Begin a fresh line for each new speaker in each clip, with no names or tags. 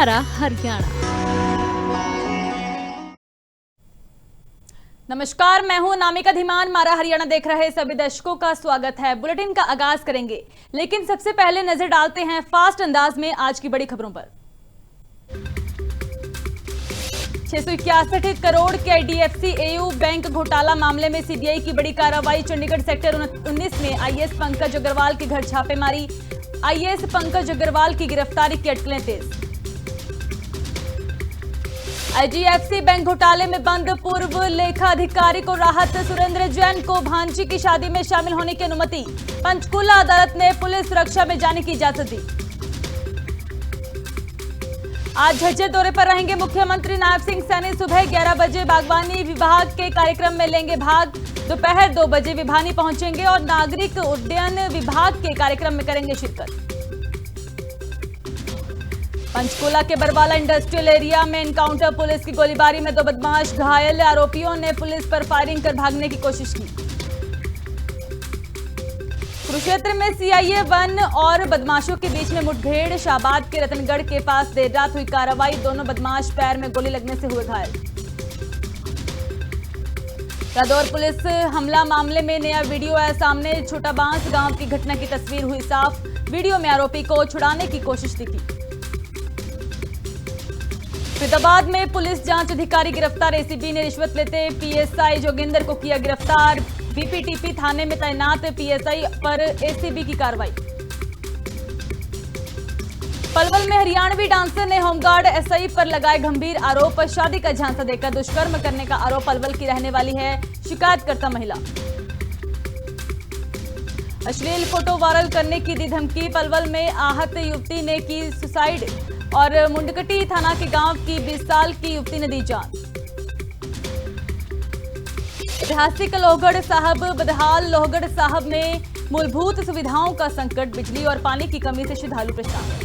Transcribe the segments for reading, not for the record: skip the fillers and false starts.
मारा हरियाणा।
नमस्कार, मैं हूं नामिका धीमान। मारा हरियाणा देख रहे सभी दर्शकों का स्वागत है। बुलेटिन का आगाज करेंगे, लेकिन सबसे पहले नजर डालते हैं फास्ट अंदाज में आज की बड़ी खबरों पर। 661 करोड़ के आईडीएफसी एयू बैंक घोटाला मामले में सीबीआई की बड़ी कार्रवाई। चंडीगढ़ सेक्टर 19 में आईएएस पंकज अग्रवाल के घर छापेमारी। आईएएस पंकज अग्रवाल की गिरफ्तारी की अटकलें तेज। आईडीएफसी बैंक घोटाले में बंद पूर्व लेखा अधिकारी को राहत। सुरेंद्र जैन को भांजी की शादी में शामिल होने की अनुमति। पंचकुला अदालत ने पुलिस सुरक्षा में जाने की इजाजत दी। आज झज्जर दौरे पर रहेंगे मुख्यमंत्री नायब सिंह सैनी। सुबह 11 बजे बागवानी विभाग के कार्यक्रम में लेंगे भाग। दोपहर 2 बजे विभानी पहुंचेंगे और नागरिक उड्डयन विभाग के कार्यक्रम में करेंगे शिरकत। पंचकुला के बरवाला इंडस्ट्रियल एरिया में एनकाउंटर। पुलिस की गोलीबारी में 2 बदमाश घायल। आरोपियों ने पुलिस पर फायरिंग कर भागने की कोशिश की। कुरुक्षेत्र में सीआईए 1 और बदमाशों के बीच में मुठभेड़। शाहबाद के रतनगढ़ के पास देर रात हुई कार्रवाई। दोनों बदमाश पैर में गोली लगने से हुए घायल। रादौर पुलिस हमला मामले में नया वीडियो आया सामने। छोटा बांस गांव की घटना की तस्वीर हुई साफ। वीडियो में आरोपी को छुड़ाने की कोशिश दिखी। फरीदाबाद में पुलिस जांच अधिकारी गिरफ्तार। एसीबी ने रिश्वत लेते पीएसआई जोगिंदर को किया गिरफ्तार। बीपीटीपी थाने में तैनात पीएसआई पर एसीबी की कार्रवाई। पलवल में हरियाणवी डांसर ने होमगार्ड एसआई पर लगाए गंभीर आरोप। शादी का झांसा देकर दुष्कर्म करने का आरोप। पलवल की रहने वाली है शिकायतकर्ता महिला। अश्लील फोटो वायरल करने की दी धमकी। पलवल में आहत युवती ने की सुसाइड और मुंडकटी थाना के गांव की 20 साल की युवती ने दी जान। ऐतिहासिक लोहगढ़ साहब बदहाल। लोहगढ़ साहब में मूलभूत सुविधाओं का संकट। बिजली और पानी की कमी से श्रद्धालु परेशान।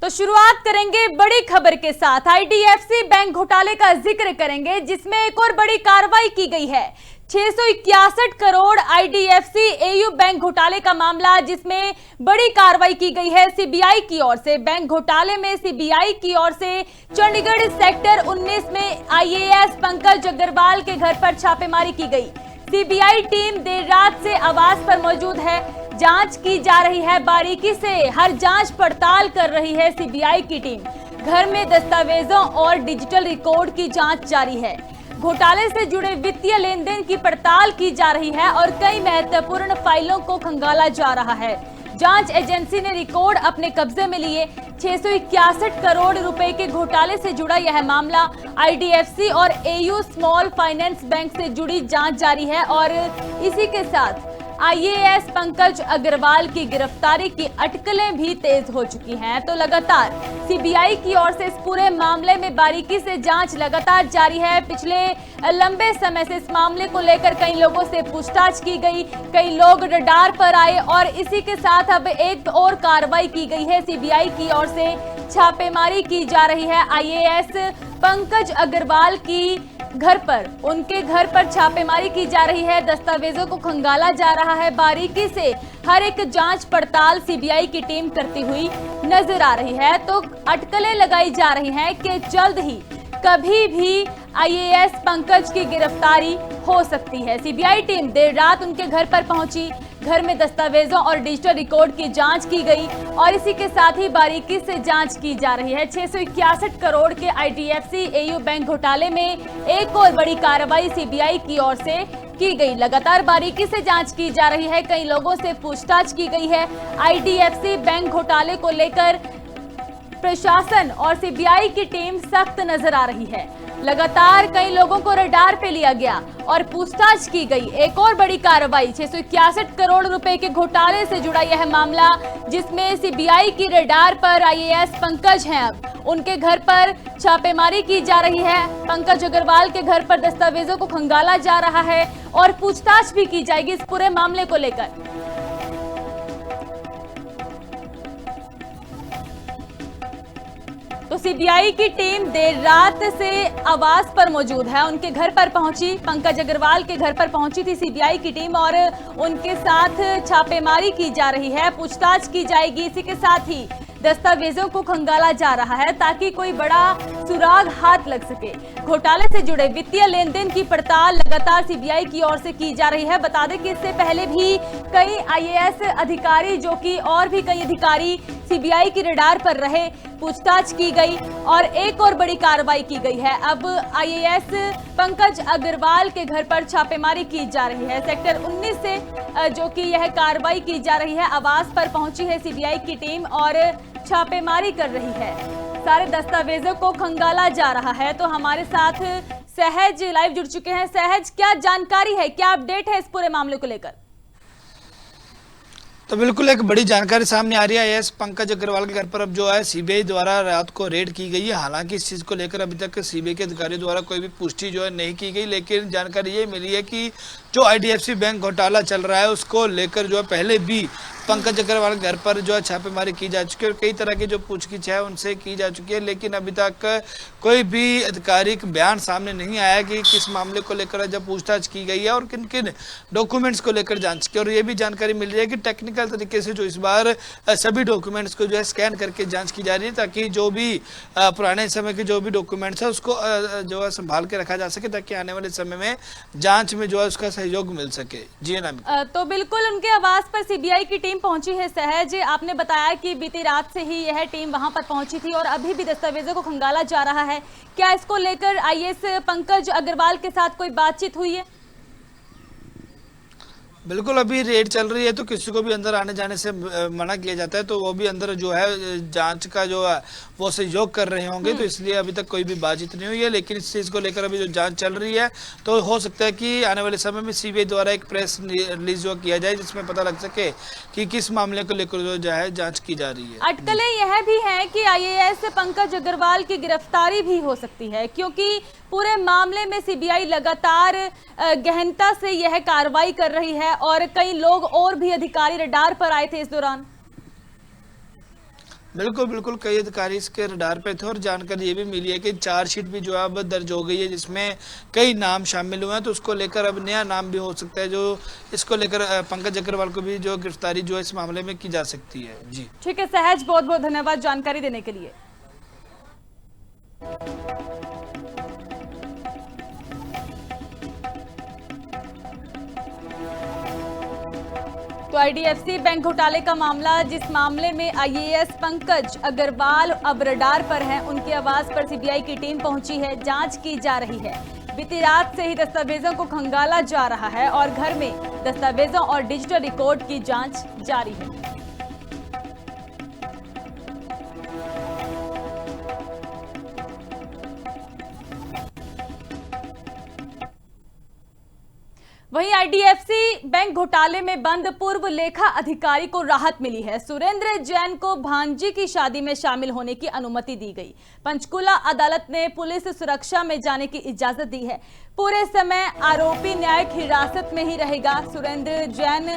तो शुरुआत करेंगे बड़ी खबर के साथ। आईडीएफसी बैंक घोटाले का जिक्र करेंगे, जिसमें एक और बड़ी कार्रवाई की गई है। 661 करोड़ आईडीएफसी एयू बैंक घोटाले का मामला, जिसमें बड़ी कार्रवाई की गई है सीबीआई की ओर से। बैंक घोटाले में सीबीआई की ओर से चंडीगढ़ सेक्टर 19 में आईएएस पंकज अग्रवाल के घर पर छापेमारी की गई। सीबीआई टीम देर रात से आवास पर मौजूद है। जांच की जा रही है बारीकी से। हर जांच पड़ताल कर रही है सीबीआई की टीम। घर में दस्तावेजों और डिजिटल रिकॉर्ड की जांच जारी है। घोटाले से जुड़े वित्तीय लेन देन की पड़ताल की जा रही है और कई महत्वपूर्ण फाइलों को खंगाला जा रहा है। जांच एजेंसी ने रिकॉर्ड अपने कब्जे में लिए। 661 करोड़ रुपए के घोटाले से जुड़ा यह मामला। आईडीएफसी और एयू स्मॉल फाइनेंस बैंक से जुड़ी जांच जारी है और इसी के साथ आईएएस पंकज अग्रवाल की गिरफ्तारी की अटकलें भी तेज हो चुकी हैं। तो लगातार सीबीआई की ओर से इस पूरे मामले में बारीकी से जांच लगातार जारी है। पिछले लंबे समय से इस मामले को लेकर कई लोगों से पूछताछ की गई। कई लोग रडार पर आए और इसी के साथ अब एक और कार्रवाई की गई है। सीबीआई की ओर से छापेमारी की जा रही है आईएएस पंकज अग्रवाल की घर पर। उनके घर पर छापेमारी की जा रही है। दस्तावेजों को खंगाला जा रहा है बारीकी से। हर एक जांच पड़ताल सीबीआई की टीम करती हुई नजर आ रही है। तो अटकलें लगाई जा रही हैं कि जल्द ही कभी भी आईएएस पंकज की गिरफ्तारी हो सकती है। सीबीआई टीम देर रात उनके घर पर पहुंची। घर में दस्तावेजों और डिजिटल रिकॉर्ड की जांच की गई और इसी के साथ ही बारीकी से जांच की जा रही है। 661 करोड़ के आईडीएफसी एयू बैंक घोटाले में एक और बड़ी कार्रवाई सीबीआई की ओर से की गई। लगातार बारीकी से जांच की जा रही है। कई लोगों से पूछताछ की गई है। आईडीएफसी बैंक घोटाले को लेकर प्रशासन और सीबीआई की टीम सख्त नजर आ रही है। लगातार कई लोगों को रडार पे लिया गया और पूछताछ की गई। एक और बड़ी कार्रवाई 661 करोड़ रुपए के घोटाले से जुड़ा यह मामला, जिसमें सीबीआई की रडार पर आईएएस पंकज हैं। अब उनके घर पर छापेमारी की जा रही है। पंकज अग्रवाल के घर पर दस्तावेजों को खंगाला जा रहा है और पूछताछ भी की जाएगी इस पूरे मामले को लेकर। तो तो सीबीआई की टीम देर रात से आवास पर मौजूद है, उनके घर पर पहुंची, पंकज अग्रवाल के घर पर पहुंची थी सीबीआई की टीम और उनके साथ छापेमारी की जा रही है, पूछताछ की जाएगी। इसी के साथ ही दस्तावेजों को खंगाला जा रहा है ताकि कोई बड़ा सुराग हाथ लग सके। घोटाले से जुड़े वित्तीय लेन देन की पड़ताल लगातार सीबीआई की ओर से की जा रही है। बता दें कि इससे पहले भी कई आईएएस अधिकारी और भी कई अधिकारी सीबीआई की रडार पर रहे, पूछताछ की गई और एक और बड़ी कार्रवाई की गई है। अब आईएएस पंकज अग्रवाल के घर पर छापेमारी की जा रही है। सेक्टर 19 से जो कि यह कार्रवाई की जा रही है, आवास पर पहुंची है सीबीआई की टीम और छापेमारी कर रही है। सारे दस्तावेजों को खंगाला जा रहा है। तो हमारे साथ सहज लाइव जुड़ चुके हैं। सहज, क्या जानकारी है, क्या अपडेट है इस पूरे मामले को लेकर?
तो बिल्कुल एक बड़ी जानकारी सामने आ रही है। एस पंकज अग्रवाल के घर पर अब जो है सीबीआई द्वारा रात को रेड की गई है। हालांकि इस चीज़ को लेकर अभी तक सीबीआई के अधिकारियों द्वारा कोई भी पुष्टि जो है नहीं की गई, लेकिन जानकारी ये मिली है कि जो आईडीएफसी बैंक घोटाला चल रहा है उसको लेकर जो है पहले भी पंकज अग्रवाल के घर पर जो है छापेमारी की जा चुकी है और कई तरह की जो पूछगिछ है उनसे की जा चुकी है, लेकिन अभी तक कोई भी आधिकारिक बयान सामने नहीं आया कि किस मामले को लेकर जब पूछताछ की गई है और किन किन डॉक्यूमेंट्स को लेकर जांच की। और ये भी जानकारी मिल रही है कि टेक्निकल तरीके से जो इस बार सभी डॉक्यूमेंट्स को जो है स्कैन करके जांच की जा रही है ताकि जो भी पुराने समय के जो भी डॉक्यूमेंट्स है उसको जो है संभाल के रखा जा सके ताकि आने वाले समय में जांच में जो है उसका सहयोग मिल सके। जी ना,
तो बिल्कुल उनके आवास पर सीबीआई की टीम पहुंची है। सहज, आपने बताया कि बीती रात से ही यह टीम वहां पर पहुंची थी और अभी भी दस्तावेजों को खंगाला जा रहा है। क्या इसको लेकर आईएएस पंकज अग्रवाल के साथ कोई बातचीत हुई है?
बिल्कुल, अभी रेड चल रही है तो किसी को भी अंदर आने जाने से मना किया जाता है, तो वो भी अंदर जो है जांच का जो है वो सहयोग कर रहे होंगे, तो इसलिए अभी तक कोई भी बातचीत नहीं हुई है। लेकिन इस चीज़ को लेकर अभी जो जांच चल रही है तो हो सकता है कि आने वाले समय में सीबीआई द्वारा एक प्रेस रिलीज जो किया जाए जिसमें पता लग सके कि किस मामले को लेकर जो है जाँच की जा रही है।
अटकलें यह भी है कि आईएएस पंकज अग्रवाल की गिरफ्तारी भी हो सकती है, क्योंकि पूरे मामले में सीबीआई लगातार गहनता से यह कार्रवाई कर रही है और कई लोग और भी अधिकारी रडार पर आए थे इस दौरान।
बिल्कुल कई अधिकारी इसके रडार पे थे और जानकारी ये भी मिली है कि चार्जशीट भी जो है अब दर्ज हो गई है जिसमें कई नाम शामिल हुए हैं, तो उसको लेकर अब नया नाम भी हो सकता है जो इसको लेकर पंकज अग्रवाल को भी जो गिरफ्तारी जो है इस मामले में की जा सकती है। जी
ठीक है सहज, बहुत बहुत धन्यवाद जानकारी देने के लिए। तो आईडीएफसी बैंक घोटाले का मामला, जिस मामले में आईएएस पंकज अग्रवाल अब रडार पर हैं, उनके आवास पर सीबीआई की टीम पहुंची है, जांच की जा रही है। बीती रात से ही दस्तावेजों को खंगाला जा रहा है और घर में दस्तावेजों और डिजिटल रिकॉर्ड की जांच जारी है। वहीं आईडीएफसी बैंक घोटाले में बंद पूर्व लेखा अधिकारी को राहत मिली है। सुरेंद्र जैन को भांजी की शादी में शामिल होने की अनुमति दी गई। पंचकुला अदालत ने पुलिस सुरक्षा में जाने की इजाजत दी है। पूरे समय आरोपी न्यायिक हिरासत में ही रहेगा। सुरेंद्र जैन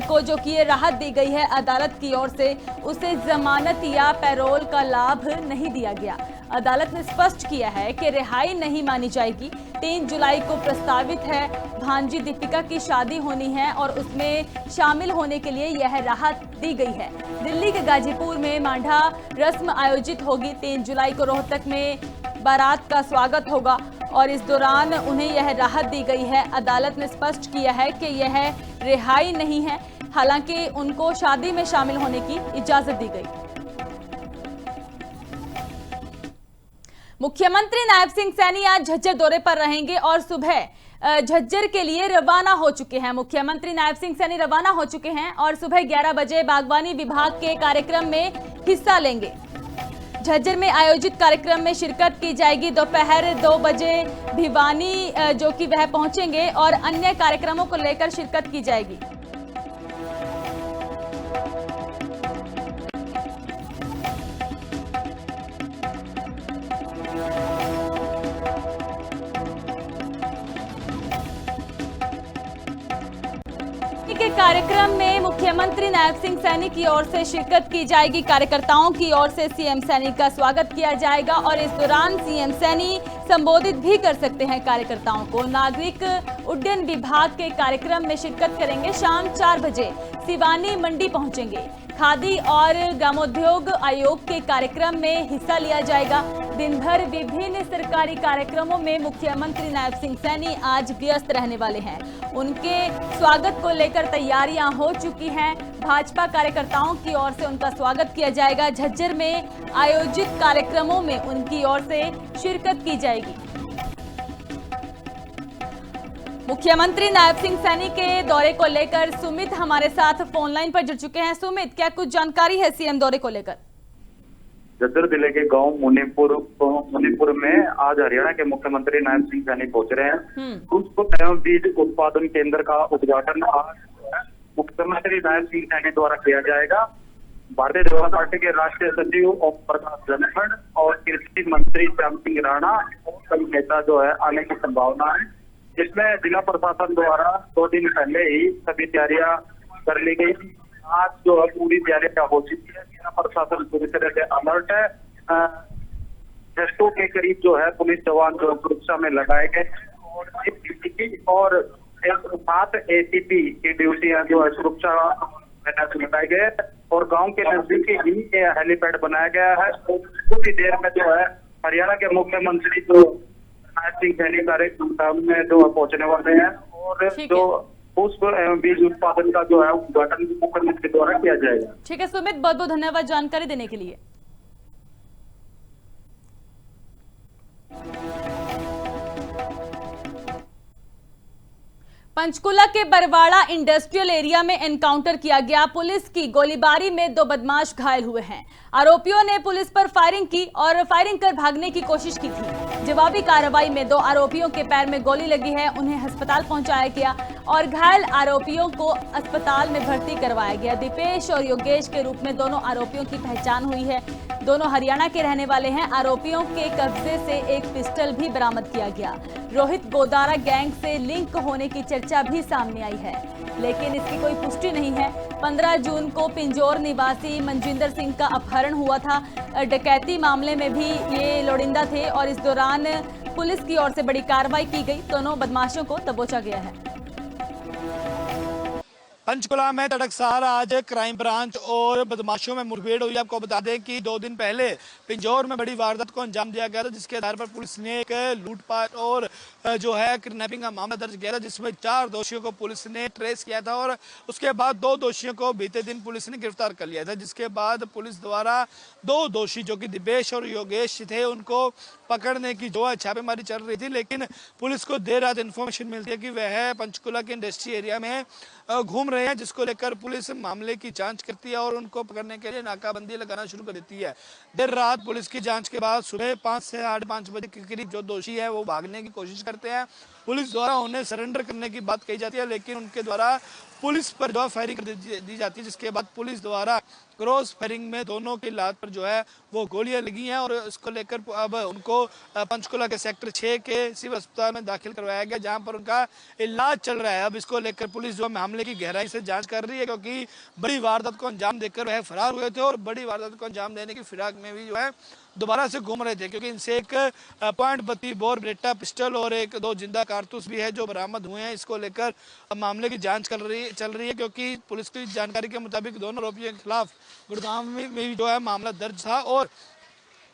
को जो कि राहत दी गई है अदालत की ओर से, उसे जमानत या पैरोल का लाभ नहीं दिया गया। अदालत ने स्पष्ट किया है कि रिहाई नहीं मानी जाएगी। 3 जुलाई को प्रस्तावित है भांजी दीपिका की शादी होनी है और उसमें शामिल होने के लिए यह राहत दी गई है। दिल्ली के गाजीपुर में मांझा रस्म आयोजित होगी। 3 जुलाई को रोहतक में बारात का स्वागत होगा और इस दौरान उन्हें यह राहत दी गई है। अदालत ने स्पष्ट किया है कि यह रिहाई नहीं है, हालांकि उनको शादी में शामिल होने की इजाजत दी गई। मुख्यमंत्री नायब सिंह सैनी आज झज्जर दौरे पर रहेंगे और सुबह झज्जर के लिए रवाना हो चुके हैं। मुख्यमंत्री नायब सिंह सैनी रवाना हो चुके हैं और सुबह 11 बजे बागवानी विभाग के कार्यक्रम में हिस्सा लेंगे। झज्जर में आयोजित कार्यक्रम में शिरकत की जाएगी। दोपहर 2 बजे भिवानी जो कि वह पहुंचेंगे और अन्य कार्यक्रमों को लेकर शिरकत की जाएगी। के कार्यक्रम में मुख्यमंत्री नायब सिंह सैनी की ओर से शिरकत की जाएगी। कार्यकर्ताओं की ओर से सीएम सैनी का स्वागत किया जाएगा और इस दौरान सीएम सैनी संबोधित भी कर सकते हैं कार्यकर्ताओं को। नागरिक उड्डयन विभाग के कार्यक्रम में शिरकत करेंगे। शाम 4 बजे सिवानी मंडी पहुंचेंगे। खादी और ग्रामोद्योग आयोग के कार्यक्रम में हिस्सा लिया जाएगा। दिन भर विभिन्न सरकारी कार्यक्रमों में मुख्यमंत्री नायब सिंह सैनी आज व्यस्त रहने वाले हैं। उनके स्वागत को लेकर तैयारियां हो चुकी हैं। भाजपा कार्यकर्ताओं की ओर से उनका स्वागत किया जाएगा। झज्जर में आयोजित कार्यक्रमों में उनकी ओर से शिरकत की जाएगी। मुख्यमंत्री नायब सिंह सैनी के दौरे को लेकर सुमित हमारे साथ फोन लाइन पर जुड़ चुके हैं। सुमित, क्या कुछ जानकारी है सीएम दौरे को लेकर?
झज्जर जिले के गांव मुनीपुर में आज हरियाणा के मुख्यमंत्री नायब सिंह सैनी पहुंच रहे हैं। पुष्प एवं बीज उत्पादन केंद्र का उद्घाटन आज मुख्यमंत्री नायब सिंह सैनी द्वारा किया जाएगा। भारतीय जनता पार्टी के राष्ट्रीय सचिव ओम प्रकाश धनखड़ और कृषि मंत्री श्याम सिंह राणा और कई नेता जो है आने की संभावना है। जिसमें जिला प्रशासन द्वारा 2 दिन पहले ही सभी तैयारियां कर ली गई। आज जो है पूरी तैयारियां हो चुकी है। जिला प्रशासन पूरी तरह से अलर्ट है। 600 के करीब जो है पुलिस जवान जो सुरक्षा में लगाए गए और एक डीसीपी और 7 एसीपी की ड्यूटियां जो है सुरक्षा में लगाए गए और गांव के नजदीक ही हेलीपैड बनाया गया है। कुछ ही देर में जो है हरियाणा के मुख्यमंत्री जो नायब सिंह सैनी कार्यक्रम में जो पहुंचने वाले हैं और जो पुष्प एवं बीज उत्पादन का जो है उद्घाटन मुख्यमंत्री द्वारा किया जाएगा।
ठीक है सुमित, बहुत बहुत धन्यवाद जानकारी देने के लिए। पंचकुला के बरवाड़ा इंडस्ट्रियल एरिया में एनकाउंटर किया गया। पुलिस की गोलीबारी में 2 बदमाश घायल हुए हैं। आरोपियों ने पुलिस पर फायरिंग की और फायरिंग कर भागने की कोशिश की थी। जवाबी कार्रवाई में 2 आरोपियों के पैर में गोली लगी है। उन्हें अस्पताल पहुंचाया गया और घायल आरोपियों को अस्पताल में भर्ती करवाया गया। दीपेश और योगेश के रूप में दोनों आरोपियों की पहचान हुई है। दोनों हरियाणा के रहने वाले हैं। आरोपियों के कब्जे से एक पिस्टल भी बरामद किया गया। रोहित गोदारा गैंग से लिंक होने की चर्चा भी सामने आई है, लेकिन इसकी कोई पुष्टि नहीं है। 15 जून को पिंजौर निवासी मनजिंदर सिंह का अपहरण हुआ था। डकैती मामले में भी ये लोड़िंदा थे और इस दौरान पुलिस की ओर से बड़ी कार्रवाई की गई। दोनों बदमाशों को दबोचा गया है।
पंचकुला में तड़कसार आज क्राइम ब्रांच और बदमाशों में मुठभेड़ हुई। आपको बता दें कि 2 दिन पहले पिंजौर में बड़ी वारदात को अंजाम दिया गया था, जिसके आधार पर पुलिस ने एक लूटपाट और जो है किडनैपिंग का मामला दर्ज किया था, जिसमें 4 दोषियों को पुलिस ने ट्रेस किया था और उसके बाद 2 दोषियों को बीते दिन पुलिस ने गिरफ्तार कर लिया था। जिसके बाद पुलिस द्वारा 2 दोषी जो कि दिपेश और योगेश थे उनको पकड़ने की जो है छापेमारी चल रही थी, लेकिन पुलिस को देर रात इन्फॉर्मेशन मिलती है कि वह पंचकुला के इंडस्ट्री एरिया में घूम रहे हैं, जिसको लेकर पुलिस मामले की जांच करती है और उनको पकड़ने के लिए नाकाबंदी लगाना शुरू कर देती है। देर रात पुलिस की जांच के बाद सुबह 5 से 8-5 बजे के करीब जो दोषी है वो भागने की कोशिश करते हैं। पुलिस द्वारा उन्हें सरेंडर करने की बात कही जाती है, लेकिन उनके द्वारा पुलिस पर जो फायरिंग कर दी जाती है, जिसके बाद पुलिस द्वारा क्रॉस फायरिंग में दोनों की लात पर जो है वो गोलियां लगी हैं और इसको लेकर अब उनको पंचकुला के सेक्टर 6 के सिविल अस्पताल में दाखिल करवाया गया, जहां पर उनका इलाज चल रहा है। अब इसको लेकर पुलिस जो मामले की गहराई से जांच कर रही है, क्योंकि बड़ी वारदात को अंजाम देकर वह फरार हुए थे और बड़ी वारदात को अंजाम देने की फिराक में भी जो है दोबारा से घूम रहे थे, क्योंकि इनसे एक .32 बोर बेटा पिस्टल और 1-2 जिंदा कारतूस भी है जो बरामद हुए हैं। इसको लेकर मामले की जांच चल रही है, क्योंकि पुलिस की जानकारी के मुताबिक दोनों आरोपियों के खिलाफ गुड़गांव में भी जो है मामला दर्ज था। और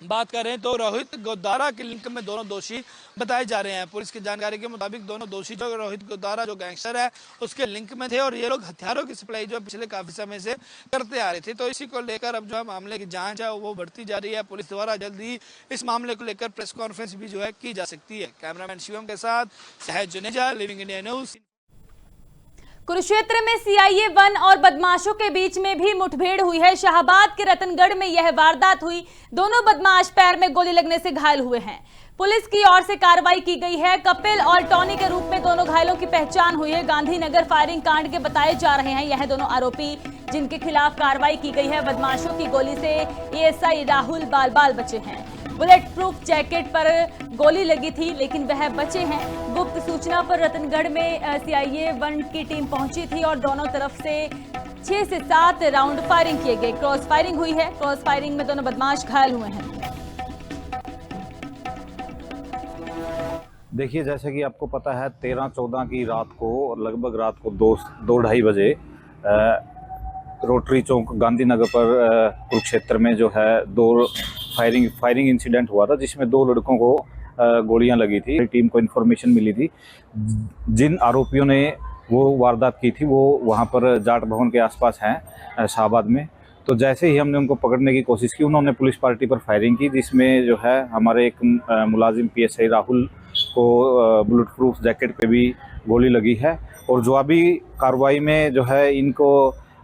बात करें तो रोहित गोदारा के लिंक में दोनों दोषी बताए जा रहे हैं। पुलिस की जानकारी के मुताबिक दोनों दोषी जो रोहित गोदारा जो गैंगस्टर है उसके लिंक में थे और ये लोग हथियारों की सप्लाई जो पिछले काफी समय से करते आ रहे थे। तो इसी को लेकर अब जो है मामले की जांच है वो बढ़ती जा रही है। पुलिस द्वारा जल्दी इस मामले को लेकर प्रेस कॉन्फ्रेंस भी जो है की जा सकती है। कैमरामैन शिवम के साथ सहज Juneja, living India news.
Kurukshetra में सीआईए 1 और बदमाशों के बीच में भी मुठभेड़ हुई है। शाहबाद के रतनगढ़ में यह वारदात हुई। दोनों बदमाश पैर में गोली लगने से घायल हुए हैं। पुलिस की ओर से कार्रवाई की गई है। कपिल और टॉनी के रूप में दोनों घायलों की पहचान हुई है। गांधीनगर फायरिंग कांड के बताए जा रहे हैं यह दोनों आरोपी, जिनके खिलाफ कार्रवाई की गई है। बदमाशों की गोली से एएसआई राहुल बाल बचे हैं। बुलेट प्रूफ जैकेट पर गोली लगी थी, लेकिन वह बचे हैं। गुप्त सूचना पर रतनगढ़ में सीआईए 1 की टीम पहुंची थी और दोनों तरफ से 6 से 7 राउंड फायरिंग किए गए। क्रॉस फायरिंग हुई है। क्रॉस फायरिंग में दोनों बदमाश घायल हुए हैं।
देखिए, जैसे कि आपको पता है 13-14 की रात को लगभग रात को 2-2:30 बजे रोटरी चौक गांधीनगर पर कुरुक्षेत्र में जो है 2 फायरिंग इंसिडेंट हुआ था, जिसमें 2 लड़कों को गोलियां लगी थी। टीम को इन्फॉर्मेशन मिली थी। जिन आरोपियों ने वो वारदात की थी वो वहाँ पर जाट भवन के आसपास हैं शाहबाद में। तो जैसे ही हमने उनको पकड़ने की कोशिश की, उन्होंने पुलिस पार्टी पर फायरिंग की, जिसमें जो है हमारे एक मुलाजिम PSI राहुल को बुलेट प्रूफ जैकेट पे भी गोली लगी है। और जवाबी कार्रवाई में जो है इनको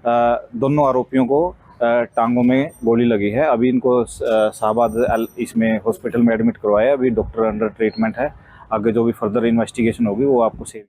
दोनों आरोपियों को टांगों में गोली लगी है। अभी इनको शाहबाद इसमें हॉस्पिटल में एडमिट करवाया। अभी डॉक्टर अंडर ट्रीटमेंट है। आगे जो भी फर्दर इन्वेस्टिगेशन होगी वो आपको शेयर।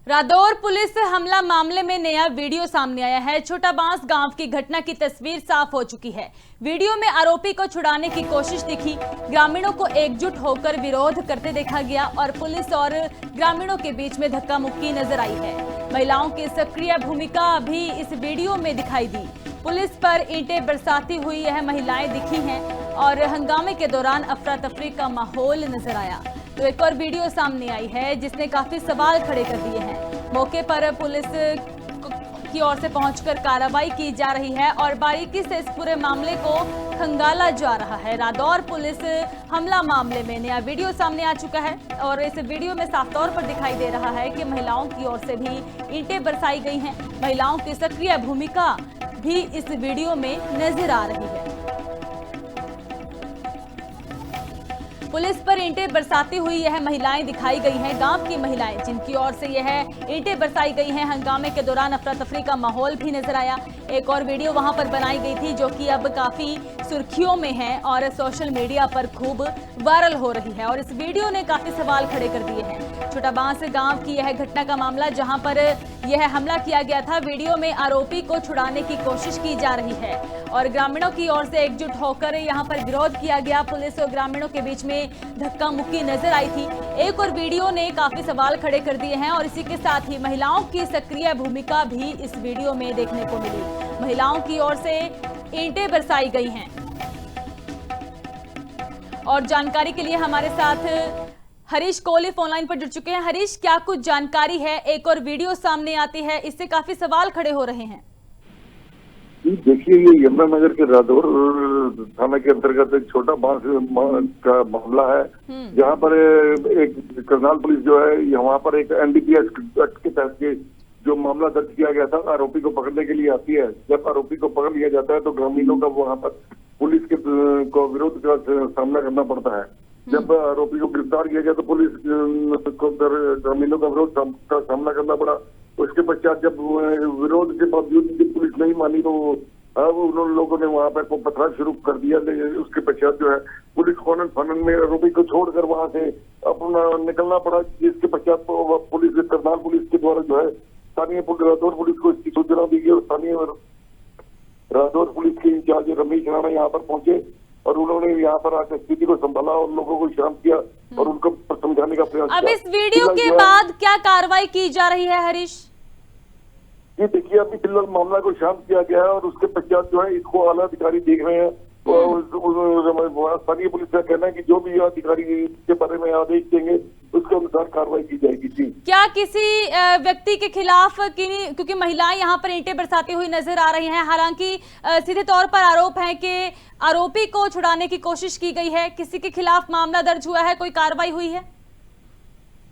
रादौर पुलिस हमला मामले में नया वीडियो सामने आया है। छोटा बांस गांव की घटना की तस्वीर साफ हो चुकी है। वीडियो में आरोपी को छुड़ाने की कोशिश दिखी। ग्रामीणों को एकजुट होकर विरोध करते देखा गया और पुलिस और ग्रामीणों के बीच में धक्का मुक्की नजर आई है। महिलाओं की सक्रिय भूमिका भी इस वीडियो में दिखाई दी। पुलिस पर ईंटें बरसाती हुई यह महिलाएं दिखी हैं और हंगामे के दौरान अफरा तफरी का माहौल नजर आया। तो एक और वीडियो सामने आई है जिसने काफी सवाल खड़े कर दिए हैं। मौके पर पुलिस की ओर से पहुंचकर कार्रवाई की जा रही है और बारीकी से इस पूरे मामले को खंगाला जा रहा है। रादौर पुलिस हमला मामले में नया वीडियो सामने आ चुका है और इस वीडियो में साफ तौर पर दिखाई दे रहा है कि महिलाओं की ओर से भी ईंटें बरसाई गई हैं। महिलाओं की सक्रिय भूमिका भी इस वीडियो में नजर आ रही है। पुलिस पर ईंटें बरसाती हुई यह महिलाएं दिखाई गई हैं। गांव की महिलाएं जिनकी ओर से यह ईंटें बरसाई गई हैं। हंगामे के दौरान अफरा तफरी का माहौल भी नजर आया। एक और वीडियो वहां पर बनाई गई थी जो कि अब काफी सुर्खियों में है और सोशल मीडिया पर खूब वायरल हो रही है और इस वीडियो ने काफी सवाल खड़े कर दिए हैं। छोटा बांस गांव की यह घटना का मामला जहां पर यह हमला किया गया था। वीडियो में आरोपी को छुड़ाने की कोशिश की जा रही है और ग्रामीणों की ओर से एकजुट होकर यहां पर विरोध किया गया। पुलिस और ग्रामीणों के बीच में धक्का मुक्की नजर आई थी। एक और वीडियो ने काफी सवाल खड़े कर दिए हैं और इसी के साथ ही महिलाओं की सक्रिय भूमिका भी इस वीडियो में देखने को मिली। महिलाओं की ओर से ईंटें बरसाई गई हैं और जानकारी के लिए हमारे साथ हरीश कोहली फोन लाइन पर जुड़ चुके हैं। हरीश, क्या कुछ जानकारी है? एक और वीडियो सामने आती है, इससे काफी सवाल खड़े हो रहे हैं।
देखिए, ये यमुनानगर के रादौर थाना के अंतर्गत एक छोटा बांस का मामला है जहां पर एक करनाल पुलिस जो है वहां पर एक NDPS एक्ट के तहत के जो मामला दर्ज किया गया था, आरोपी को पकड़ने के लिए आती है। जब आरोपी को पकड़ लिया जाता है तो ग्रामीणों का वहां पर पुलिस के को विरोध का सामना करना पड़ता है। जब आरोपी को गिरफ्तार किया गया तो पुलिस को ग्रामीणों का विरोध का सामना करना पड़ा। उसके पश्चात जब विरोध के बावजूद जब पुलिस नहीं मानी तो अब उन लोगों ने वहां पर पथराव शुरू कर दिया। उसके पश्चात जो है पुलिस कॉर्नर फानन में आरोपी को छोड़कर वहां से अपना निकलना पड़ा, जिसके पश्चात पुलिस करनाल पुलिस के द्वारा जो है स्थानीय रादौर पुलिस को इसकी सूचना दी गई और स्थानीय रादौर पुलिस के इंचार्ज रमेश राणा यहाँ पर पहुंचे और उन्होंने यहाँ पर आकर स्थिति को संभाला और लोगों को शांत किया और उनको समझाने का प्रयास किया।
अब इस वीडियो के बाद क्या कार्रवाई की जा रही है हरीश?
ये देखिए, अभी फिलहाल मामला को शांत किया गया है और उसके पश्चात जो है इसको आला अधिकारी देख रहे हैं। स्थानीय पुलिस का कहना है कि जो भी अधिकारी के बारे में आदेश देंगे उसके अनुसार कार्रवाई की जाएगी। जी,
क्या किसी व्यक्ति के खिलाफ क्योंकि महिलाएं यहाँ पर ईंटें बरसाती हुई नजर आ रही हैं, हालांकि सीधे तौर पर आरोप है कि आरोपी को छुड़ाने की कोशिश की गई है, किसी के खिलाफ मामला दर्ज हुआ है, कोई कार्रवाई हुई है?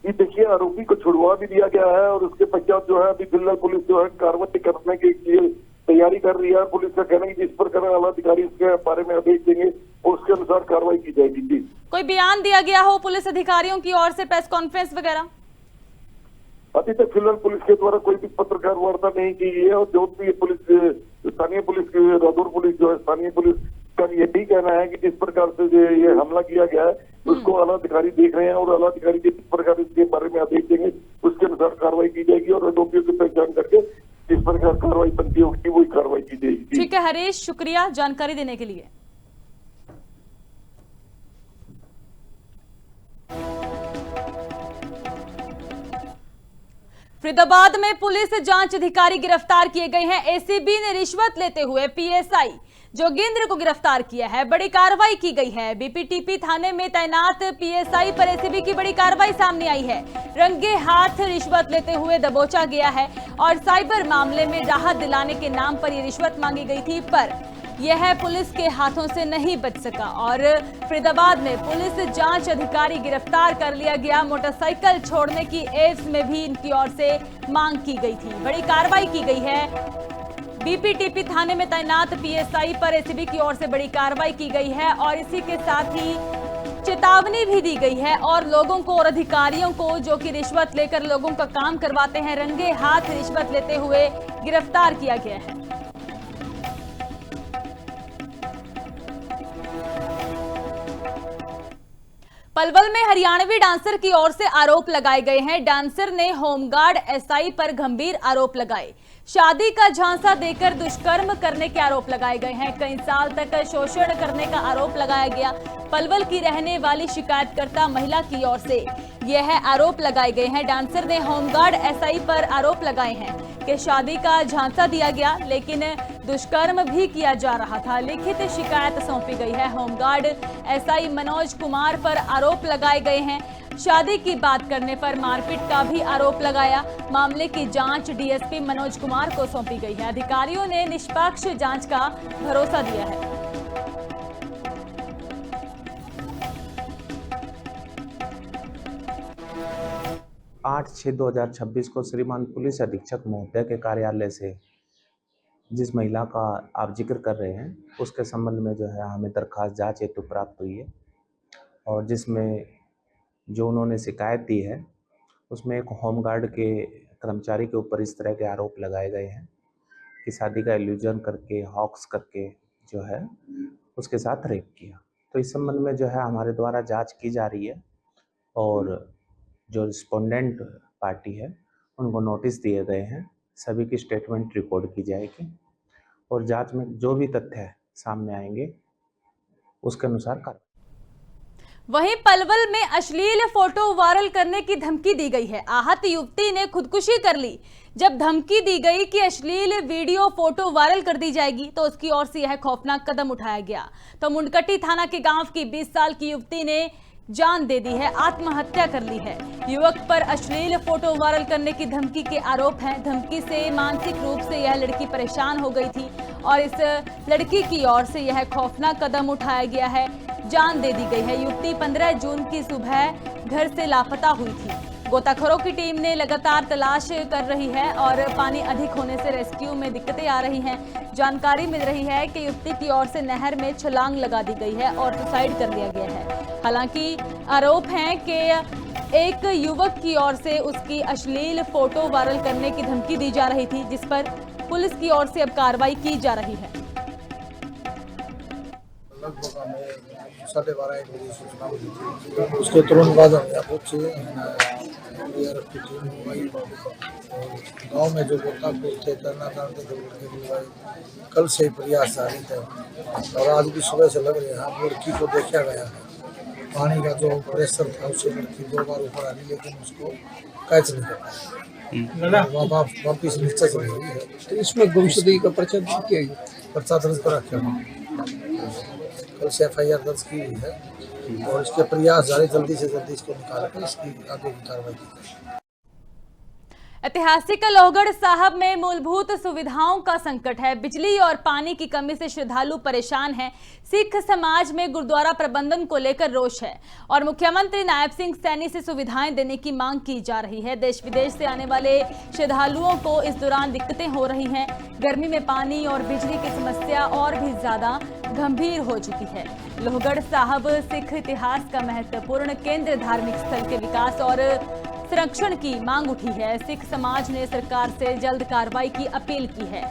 ये देखिए, आरोपी को छुड़वा भी दिया गया है और उसके पश्चात जो है अभी फिलहाल पुलिस जो है कार्रवाई करने के लिए तैयारी कर रही है। पुलिस का कहना है कि जिस प्रकार आला अधिकारी इसके बारे में आदेश देंगे और उसके अनुसार कार्रवाई की जाएगी। जी, कोई
बयान दिया गया हो पुलिस अधिकारियों की ओर से, प्रेस कॉन्फ्रेंस वगैरह?
अभी तक फिलहाल पुलिस के द्वारा कोई भी पत्रकार वार्ता नहीं की गई है और जो भी पुलिस स्थानीय पुलिस रादौर पुलिस जो है स्थानीय पुलिस का यही कहना है कि जिस प्रकार से ये हमला किया गया है उसको आला अधिकारी देख रहे हैं और आला अधिकारी जिस प्रकार इसके बारे में आदेश देंगे उसके अनुसार कार्रवाई की जाएगी और आरोपियों की पहचान करके जिस प्रकार कार्रवाई बनती होगी वही कार्रवाई की जाएगी।
ठीक है हरीश, शुक्रिया जानकारी देने के लिए। फरीदाबाद में पुलिस जांच अधिकारी गिरफ्तार किए गए हैं। एसीबी ने रिश्वत लेते हुए पीएसआई जोगेंद्र को गिरफ्तार किया है। बड़ी कार्रवाई की गई है। बीपीटीपी थाने में तैनात पीएसआई पर एसीबी की बड़ी कार्रवाई सामने आई है। रंगे हाथ रिश्वत लेते हुए दबोचा गया है और साइबर मामले में राहत दिलाने के नाम पर यह रिश्वत मांगी गई थी, पर यह पुलिस के हाथों से नहीं बच सका और फरीदाबाद में पुलिस जांच अधिकारी गिरफ्तार कर लिया गया। मोटरसाइकिल छोड़ने की एवज में भी इनकी ओर से मांग की गई थी। बड़ी कार्रवाई की गई है। बीपीटीपी थाने में तैनात पीएसआई पर एसीबी की ओर से बड़ी कार्रवाई की गई है और इसी के साथ ही चेतावनी भी दी गई है और लोगों को और अधिकारियों को जो कि रिश्वत लेकर लोगों का काम करवाते हैं, रंगे हाथ रिश्वत लेते हुए गिरफ्तार किया गया है। पलवल में हरियाणवी डांसर की ओर से आरोप लगाए गए हैं। डांसर ने होमगार्ड एसआई पर गंभीर आरोप लगाए। शादी का झांसा देकर दुष्कर्म करने के आरोप लगाए गए हैं। कई साल तक शोषण करने का आरोप लगाया गया। पलवल की रहने वाली शिकायतकर्ता महिला की ओर से यह आरोप लगाए गए हैं। डांसर ने होमगार्ड एसआई पर आरोप लगाए हैं कि शादी का झांसा दिया गया, लेकिन दुष्कर्म भी किया जा रहा था। लिखित शिकायत सौंपी गई है। होमगार्ड एसआई मनोज कुमार पर आरोप लगाए गए हैं। शादी की बात करने पर मारपीट का भी आरोप लगाया। मामले की जांच डीएसपी मनोज कुमार को सौंपी गई है। अधिकारियों ने निष्पक्ष जांच का भरोसा दिया है।
आठ 6/2026 को श्रीमान पुलिस अधीक्षक महोदय के कार्यालय से जिस महिला का आप जिक्र कर रहे हैं उसके संबंध में जो है हमें दरखास्त जांच हेतु प्राप्त हुई है और जिसमें जो उन्होंने शिकायत दी है उसमें एक होमगार्ड के कर्मचारी के ऊपर इस तरह के आरोप लगाए गए हैं कि शादी का इल्यूजन करके हॉक्स करके जो है उसके साथ रेप किया। तो इस संबंध में जो है हमारे द्वारा जांच की जा रही है और जो रिस्पोंडेंट पार्टी है उनको नोटिस दिए गए हैं। सभी की स्टेटमेंट रिकॉर्ड की जाएगी और जांच में जो भी तथ्य सामने आएंगे उसके अनुसार कार्रवाई।
वहीं पलवल में अश्लील फोटो वायरल करने की धमकी दी गई है। आहत युवती ने खुदकुशी कर ली। जब धमकी दी गई कि अश्लील वीडियो फोटो वायरल कर दी जाएगी तो उसकी ओर से यह खौफनाक कदम उठाया गया। तो मुंडकटी थाना के गांव की 20 साल की युवती ने जान दे दी है, आत्महत्या कर ली है। युवक पर अश्लील फोटो वायरल करने की धमकी के आरोप हैं। धमकी से मानसिक रूप से यह लड़की परेशान हो गई थी और इस लड़की की ओर से यह खौफनाक कदम उठाया गया है, जान दे दी गई है। युवती 15 जून की सुबह घर से लापता हुई थी। गोताखोरों की टीम ने लगातार तलाश कर रही है और पानी अधिक होने से रेस्क्यू में दिक्कतें आ रही हैं। जानकारी मिल रही है कि युवती की ओर से नहर में छलांग लगा दी गई है और सुसाइड कर लिया गया है। हालांकि आरोप है कि एक युवक की ओर से उसकी अश्लील फोटो वायरल करने की धमकी दी जा रही थी, जिस पर पुलिस की ओर से अब कार्रवाई की जा रही है।
लगभग हमें 12:30 बजे सूचना मिली थी। उसके तुरंत बाद हम यहाँ पहुँचे। गाँव में जो गोताखोर थे तैनात थे, कल से प्रयास जारी थे और आज भी सुबह से लग रहे हैं। लड़की को देखा गया है। पानी का जो प्रेशर था उससे लड़की 2 बार ऊपर आ रही, लेकिन उसको कैच नहीं कर पाया। वापिस नीचे चली गई है।
तो इसमें गुमशुदगी का पर्चा किया गया,
पर्चा दर्ज कर रखा। कल से FIR दर्ज की हुई है और इसके प्रयास जारी, जल्दी से जल्दी इसको निकाल कर इसकी आगे की कार्रवाई की जाए।
ऐतिहासिक लोहगढ़ साहब में मूलभूत सुविधाओं का संकट है। बिजली और पानी की कमी से श्रद्धालु परेशान हैं। सिख समाज में गुरुद्वारा प्रबंधन को लेकर रोष है और मुख्यमंत्री नायब सिंह सैनी से सुविधाएं देने की मांग की जा रही है। देश विदेश से आने वाले श्रद्धालुओं को इस दौरान दिक्कतें हो रही हैं। गर्मी में पानी और बिजली की समस्या और भी ज्यादा गंभीर हो चुकी है। लोहगढ़ साहब सिख इतिहास का महत्वपूर्ण केंद्र, धार्मिक स्थल के विकास और संरक्षण की मांग उठी है। सिख समाज ने सरकार से जल्द कार्रवाई की अपील की है।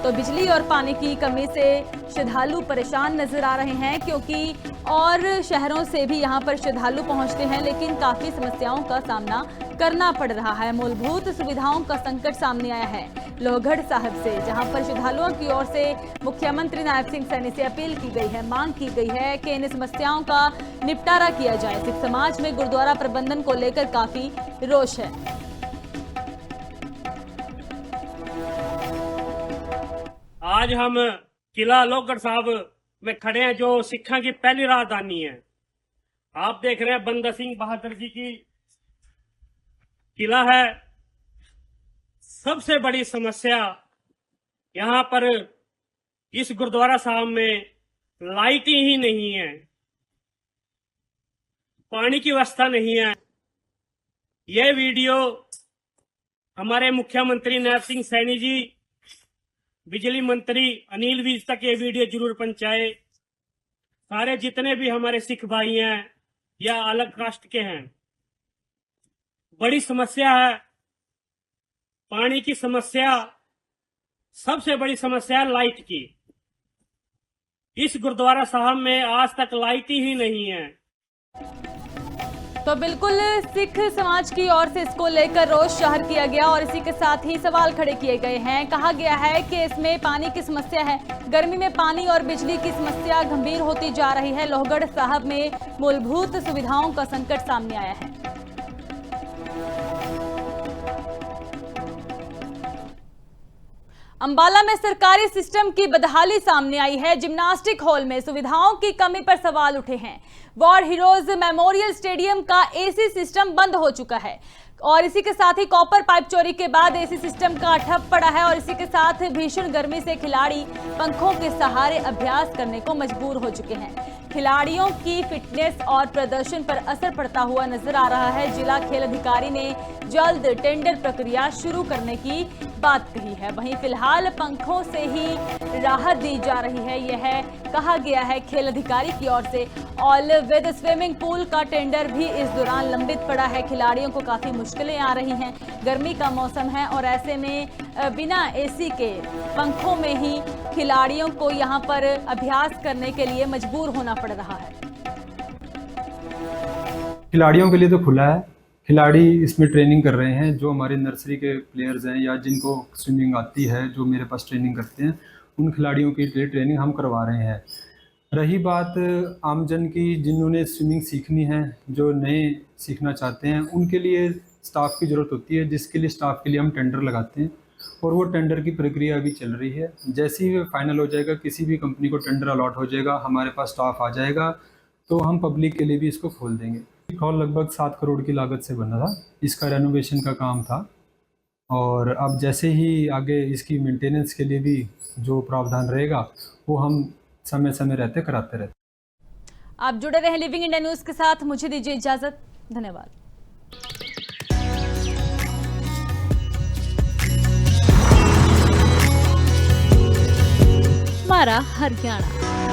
तो बिजली और पानी की कमी से श्रद्धालु परेशान नजर आ रहे हैं, क्योंकि और शहरों से भी यहां पर श्रद्धालु पहुंचते हैं, लेकिन काफी समस्याओं का सामना करना पड़ रहा है। मूलभूत सुविधाओं का संकट सामने आया है लोहगढ़ साहब से, जहां पर श्रद्धालुओं की ओर से मुख्यमंत्री नायब सिंह सैनी से अपील की गई है, मांग की गई है कि इन समस्याओं का निपटारा किया जाए। सिख समाज में गुरुद्वारा प्रबंधन को लेकर काफी रोष है।
आज हम किला लोहगढ़ साहब में खड़े हैं, जो सिखों की पहली राजधानी है। आप देख रहे हैं बंदा सिंह बहादुर जी की किला है। सबसे बड़ी समस्या यहाँ पर इस गुरुद्वारा साहब में लाइट ही नहीं है, पानी की व्यवस्था नहीं है। यह वीडियो हमारे मुख्यमंत्री नायब सिंह सैनी जी, बिजली मंत्री अनिल विज तक ये वीडियो जरूर पहुंचाए। सारे जितने भी हमारे सिख भाई हैं या अलग कास्ट के हैं, बड़ी समस्या है पानी की समस्या। सबसे बड़ी समस्या है लाइट की। इस गुरुद्वारा साहब में आज तक लाइट ही नहीं है।
तो बिल्कुल सिख समाज की ओर से इसको लेकर रोष जाहिर किया गया और इसी के साथ ही सवाल खड़े किए गए हैं। कहा गया है कि इसमें पानी की समस्या है, गर्मी में पानी और बिजली की समस्या गंभीर होती जा रही है। लोहगढ़ साहब में मूलभूत सुविधाओं का संकट सामने आया है। अंबाला में सरकारी सिस्टम की बदहाली सामने आई है। जिम्नास्टिक हॉल में सुविधाओं की कमी पर सवाल उठे हैं। वॉर हीरोज मेमोरियल स्टेडियम का एसी सिस्टम बंद हो चुका है और इसी के साथ ही कॉपर पाइप चोरी के बाद एसी सिस्टम का ठप पड़ा है और इसी के साथ भीषण गर्मी से खिलाड़ी पंखों के सहारे अभ्यास करने को मजबूर हो चुके हैं। खिलाड़ियों की फिटनेस और प्रदर्शन पर असर पड़ता हुआ नजर आ रहा है। जिला खेल अधिकारी ने जल्द टेंडर प्रक्रिया शुरू करने की बात कही है। वहीं फिलहाल पंखों से ही राहत दी जा रही है, यह कहा गया है खेल अधिकारी की ओर से। ऑल वेदर स्विमिंग पूल का टेंडर भी इस दौरान लंबित पड़ा है। खिलाड़ियों को काफी मुश्किलें आ रही हैं, गर्मी का मौसम है और ऐसे में बिना एसी के पंखों में ही खिलाड़ियों को यहां पर अभ्यास करने के लिए मजबूर होना पड़ रहा है।
खिलाड़ियों के लिए तो खुला है, खिलाड़ी इसमें ट्रेनिंग कर रहे हैं। जो हमारे नर्सरी के प्लेयर्स हैं या जिनको स्विमिंग आती है, जो मेरे पास ट्रेनिंग करते हैं, उन खिलाड़ियों की ट्रेनिंग हम करवा रहे हैं। रही बात आमजन की, जिन्होंने स्विमिंग सीखनी है, जो नए सीखना चाहते हैं, उनके लिए स्टाफ की ज़रूरत होती है, जिसके लिए स्टाफ के लिए हम टेंडर लगाते हैं और वो टेंडर की प्रक्रिया अभी चल रही है। जैसे ही फाइनल हो जाएगा, किसी भी कंपनी को टेंडर अलॉट हो जाएगा, हमारे पास स्टाफ आ जाएगा, तो हम पब्लिक के लिए भी इसको खोल देंगे। हॉल लगभग 7 करोड़ की लागत से बना था, इसका रेनोवेशन का काम था और अब जैसे ही आगे इसकी मेंटेनेंस के लिए भी जो प्रावधान रहेगा वो हम समय समय रहते कराते रहते।
आप जुड़े रहे लिविंग इंडिया न्यूज के साथ, मुझे दीजिए इजाजत, धन्यवाद।
हमारा हरियाणा।